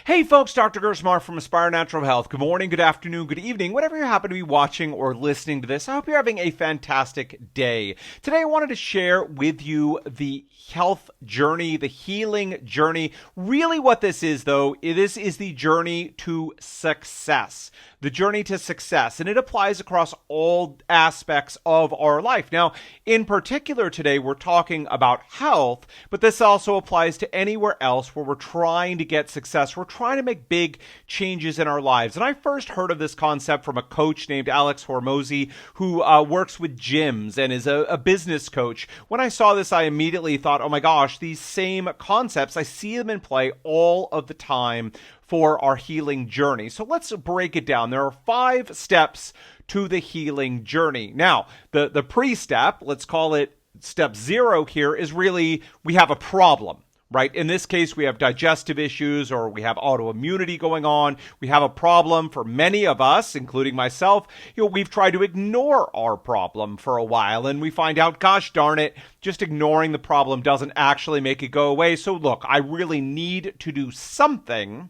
Hey folks, Dr. Gerstmar from Aspire Natural Health. Good morning, good afternoon, good evening, whatever you happen to be watching or listening to this. I hope you're having a fantastic day. Today I wanted to share with you the health journey, the healing journey. Really what this is though, this is the journey to success. The journey to success, and it applies across all aspects of our life. Now, in particular today, we're talking about health, but this also applies to anywhere else where we're trying to get success. We're trying to make big changes in our lives. And I first heard of this concept from a coach named Alex Hormozi, who works with gyms and is a business coach. When I saw this, I immediately thought, oh my gosh, these same concepts, I see them in play all of the time for our healing journey. So let's break it down. There are 5 steps to the healing journey. Now, the pre-step, let's call it step 0 here, is really we have a problem, right? In this case, we have digestive issues or we have autoimmunity going on. We have a problem for many of us, including myself. We've tried to ignore our problem for a while and we find out, gosh darn it, just ignoring the problem doesn't actually make it go away. So look, I really need to do something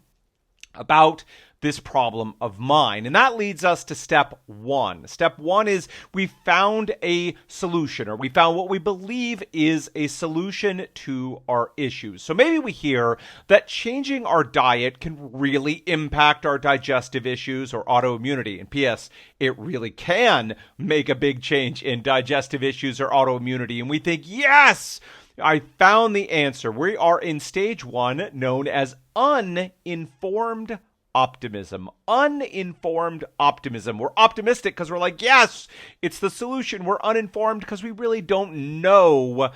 about this problem of mine. And that leads us to step 1. Step 1 is we found a solution, or we found what we believe is a solution to our issues. So maybe we hear that changing our diet can really impact our digestive issues or autoimmunity. And P.S., it really can make a big change in digestive issues or autoimmunity. And we think, yes, I found the answer. We are in stage 1, known as uninformed optimism. Uninformed optimism. We're optimistic because we're like, yes, it's the solution. We're uninformed because we really don't know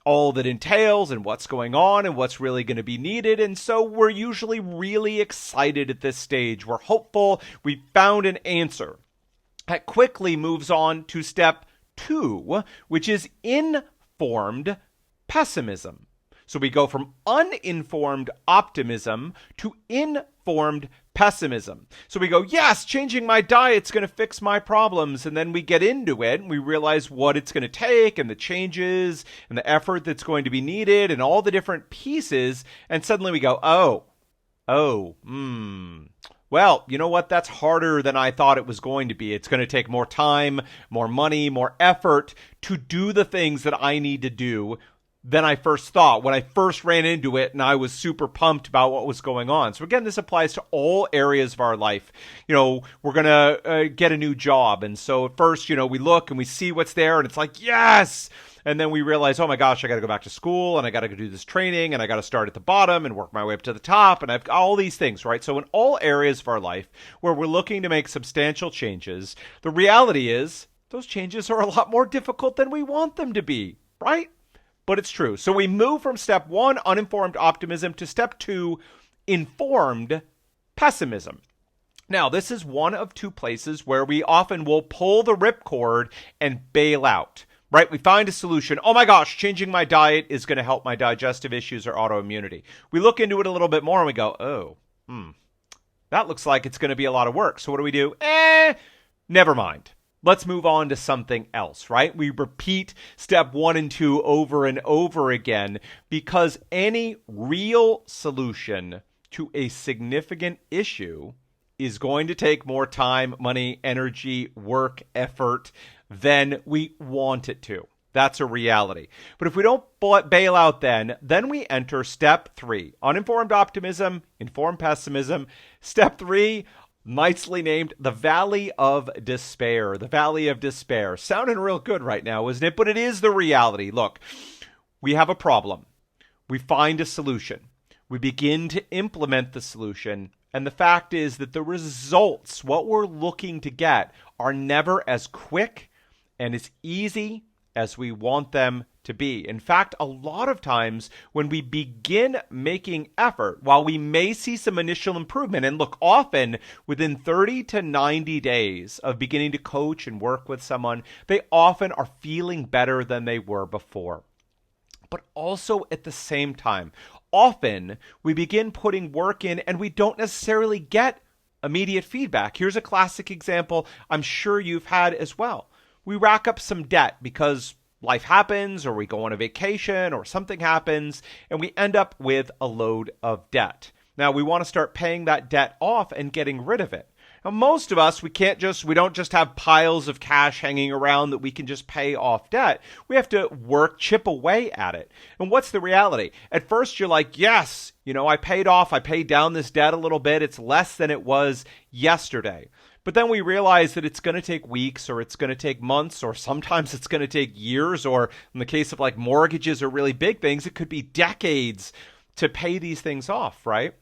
all that entails and what's going on and what's really going to be needed. And so we're usually really excited at this stage. We're hopeful. We found an answer. That quickly moves on to step 2, which is informed pessimism. So we go from uninformed optimism to informed pessimism. So we go, yes, changing my diet's going to fix my problems. And then we get into it and we realize what it's going to take and the changes and the effort that's going to be needed and all the different pieces. And suddenly we go, well, you know what? That's harder than I thought it was going to be. It's going to take more time, more money, more effort to do the things that I need to do than I first thought when I first ran into it and I was super pumped about what was going on. So again, this applies to all areas of our life. We're going to get a new job. And so at first, we look and we see what's there and it's like, yes. And then we realize, oh my gosh, I got to go back to school and I got to go do this training and I got to start at the bottom and work my way up to the top. And I've got all these things, right? So in all areas of our life where we're looking to make substantial changes, the reality is those changes are a lot more difficult than we want them to be, right? But it's true. So we move from step 1, uninformed optimism, to step 2, informed pessimism. Now, this is one of 2 places where we often will pull the ripcord and bail out, right? We find a solution. Oh my gosh, changing my diet is going to help my digestive issues or autoimmunity. We look into it a little bit more and we go, that looks like it's going to be a lot of work. So what do? Never mind. Let's move on to something else, right? We repeat step 1 and 2 over and over again because any real solution to a significant issue is going to take more time, money, energy, work, effort than we want it to. That's a reality. But if we don't bail out then we enter step 3, uninformed optimism, informed pessimism. Step 3, nicely named the Valley of Despair. The Valley of Despair. Sounding real good right now, isn't it? But it is the reality. Look, we have a problem. We find a solution. We begin to implement the solution. And the fact is that the results, what we're looking to get, are never as quick and as easy as we want them to be. In fact, a lot of times when we begin making effort, while we may see some initial improvement, and look, often within 30 to 90 days of beginning to coach and work with someone, they often are feeling better than they were before. But also at the same time, often we begin putting work in and we don't necessarily get immediate feedback. Here's a classic example I'm sure you've had as well. We rack up some debt because life happens, or we go on a vacation, or something happens, and we end up with a load of debt. Now, we want to start paying that debt off and getting rid of it. Now, most of us, we don't just have piles of cash hanging around that we can just pay off debt. We have to chip away at it. And what's the reality? At first, you're like, yes, I paid down this debt a little bit. It's less than it was yesterday. But then we realize that it's going to take weeks, or it's going to take months, or sometimes it's going to take years, or in the case of like mortgages or really big things, it could be decades to pay these things off, right?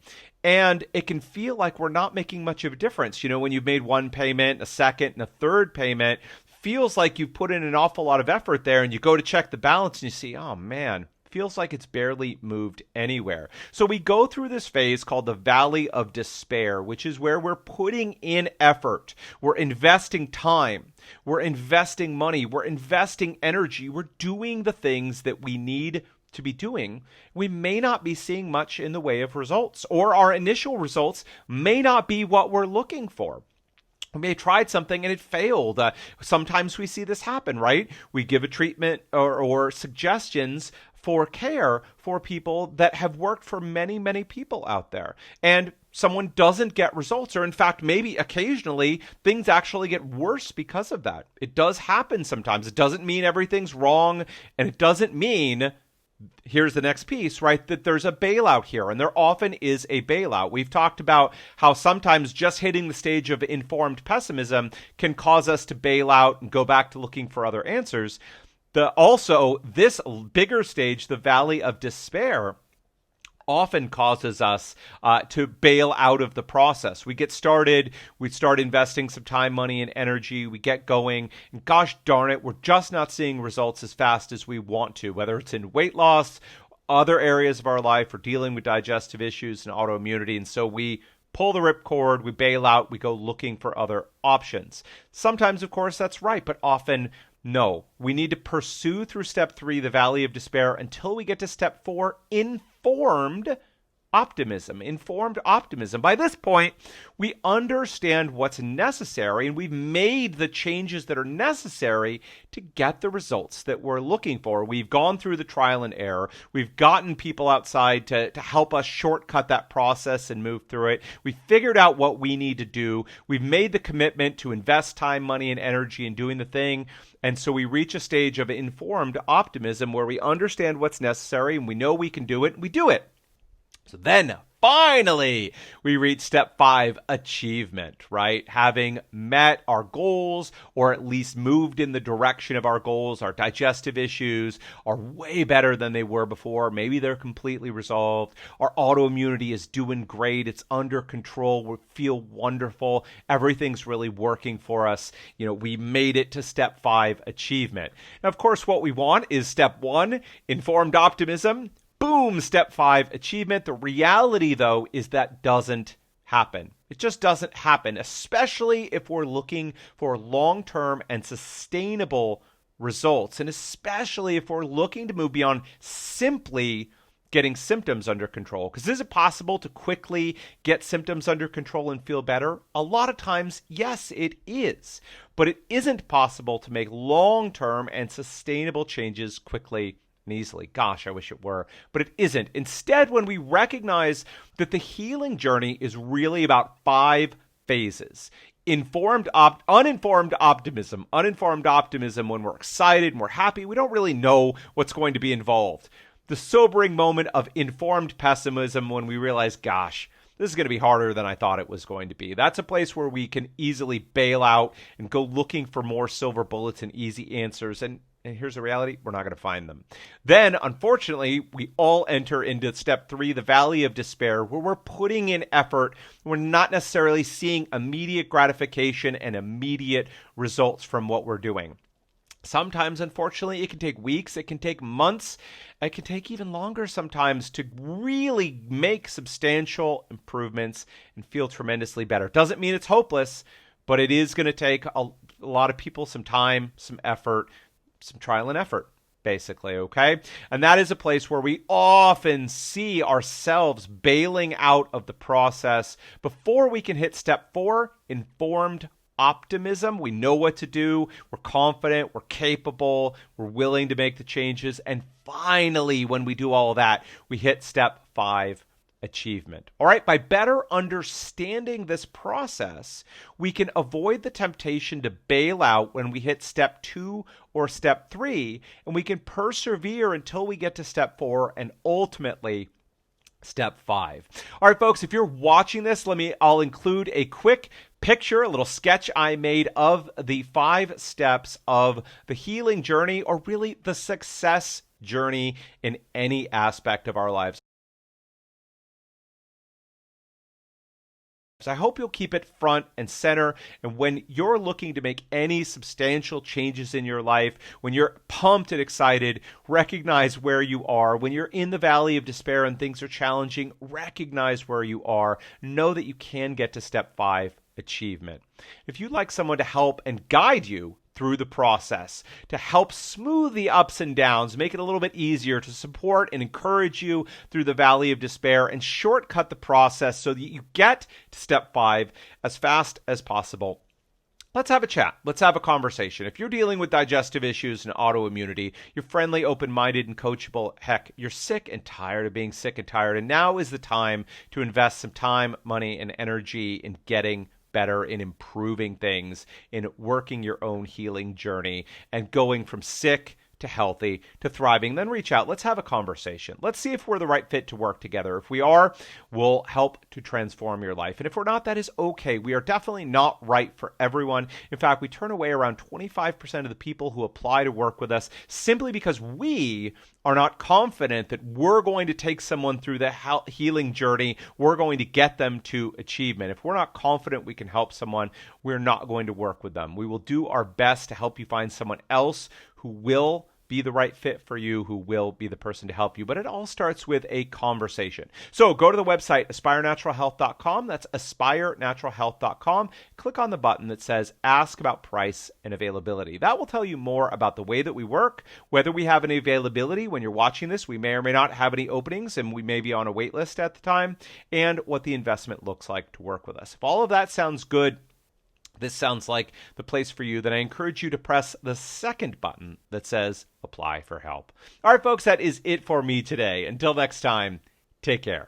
And it can feel like we're not making much of a difference. When you've made one payment, a second, and a third payment, feels like you've put in an awful lot of effort there, and you go to check the balance and you see, oh man, feels like it's barely moved anywhere. So we go through this phase called the Valley of Despair, which is where we're putting in effort. We're investing time. We're investing money. We're investing energy. We're doing the things that we need to be doing. We may not be seeing much in the way of results, or our initial results may not be what we're looking for. We may have tried something and it failed. Sometimes we see this happen, right? We give a treatment or suggestions for care for people that have worked for many, many people out there. And someone doesn't get results, or in fact, maybe occasionally things actually get worse because of that. It does happen sometimes. It doesn't mean everything's wrong, and it doesn't mean, here's the next piece, right, that there's a bailout here, and there often is a bailout. We've talked about how sometimes just hitting the stage of informed pessimism can cause us to bail out and go back to looking for other answers. Also, this bigger stage, the Valley of Despair, often causes us to bail out of the process. We get started, we start investing some time, money, and energy, we get going, and gosh darn it, we're just not seeing results as fast as we want to, whether it's in weight loss, other areas of our life, or dealing with digestive issues and autoimmunity, and so we pull the ripcord, we bail out, we go looking for other options. Sometimes, of course, that's right, but often no. We need to pursue through step 3, the Valley of Despair, until we get to step 4, informed optimism. Informed optimism. By this point, we understand what's necessary, and we've made the changes that are necessary to get the results that we're looking for. We've gone through the trial and error. We've gotten people outside to help us shortcut that process and move through it. We figured out what we need to do. We've made the commitment to invest time, money, and energy in doing the thing. And so we reach a stage of informed optimism where we understand what's necessary and we know we can do it, and we do it. So then, finally, we reach step 5, achievement, right? Having met our goals, or at least moved in the direction of our goals. Our digestive issues are way better than they were before. Maybe they're completely resolved. Our autoimmunity is doing great. It's under control. We feel wonderful. Everything's really working for us. We made it to step 5, achievement. Now, of course, what we want is step 1, informed optimism. Boom, step 5, achievement. The reality, though, is that doesn't happen. It just doesn't happen, especially if we're looking for long-term and sustainable results, and especially if we're looking to move beyond simply getting symptoms under control. Because is it possible to quickly get symptoms under control and feel better? A lot of times, yes, it is. But it isn't possible to make long-term and sustainable changes quickly and easily. Gosh, I wish it were, but it isn't. Instead, when we recognize that the healing journey is really about 5 phases. Uninformed optimism. Uninformed optimism when we're excited and we're happy. We don't really know what's going to be involved. The sobering moment of informed pessimism when we realize, gosh, this is going to be harder than I thought it was going to be. That's a place where we can easily bail out and go looking for more silver bullets and easy answers. And here's the reality, we're not going to find them. Then, unfortunately, we all enter into step 3, the Valley of Despair, where we're putting in effort. We're not necessarily seeing immediate gratification and immediate results from what we're doing. Sometimes, unfortunately, it can take weeks, it can take months, it can take even longer sometimes to really make substantial improvements and feel tremendously better. Doesn't mean it's hopeless, but it is going to take a lot of people some time, some effort, some trial and effort, basically, okay? And that is a place where we often see ourselves bailing out of the process before we can hit step 4, informed optimism. We know what to do. We're confident. We're capable. We're willing to make the changes. And finally, when we do all of that, we hit step 5, achievement. All right, by better understanding this process, we can avoid the temptation to bail out when we hit step 2 or step 3, and we can persevere until we get to step 4 and ultimately step 5. All right, folks, if you're watching this, I'll include a quick picture, a little sketch I made of the 5 steps of the healing journey, or really the success journey in any aspect of our lives. So I hope you'll keep it front and center. And when you're looking to make any substantial changes in your life, when you're pumped and excited, recognize where you are. When you're in the valley of despair and things are challenging, recognize where you are. Know that you can get to step 5, achievement. If you'd like someone to help and guide you through the process, to help smooth the ups and downs, make it a little bit easier, to support and encourage you through the valley of despair, and shortcut the process so that you get to step 5 as fast as possible, let's have a chat. Let's have a conversation. If you're dealing with digestive issues and autoimmunity, you're friendly, open-minded, and coachable. Heck, you're sick and tired of being sick and tired, and now is the time to invest some time, money, and energy in getting better, in improving things, in working your own healing journey, and going from sick to healthy to thriving. Then reach out. Let's have a conversation. Let's see if we're the right fit to work together. If we are, we'll help to transform your life. And if we're not, that is okay. We are definitely not right for everyone. In fact, we turn away around 25% of the people who apply to work with us simply because we are not confident that we're going to take someone through the healing journey. We're going to get them to achievement. If we're not confident we can help someone, we're not going to work with them. We will do our best to help you find someone else who will be the right fit for you, who will be the person to help you. But it all starts with a conversation. So go to the website, aspirenaturalhealth.com. That's aspirenaturalhealth.com. Click on the button that says Ask About Price and Availability. That will tell you more about the way that we work, whether we have any availability. When you're watching this, we may or may not have any openings, and we may be on a wait list at the time, and what the investment looks like to work with us. If all of that sounds good, this sounds like the place for you, then I encourage you to press the second button that says Apply for Help. All right, folks, that is it for me today. Until next time, take care.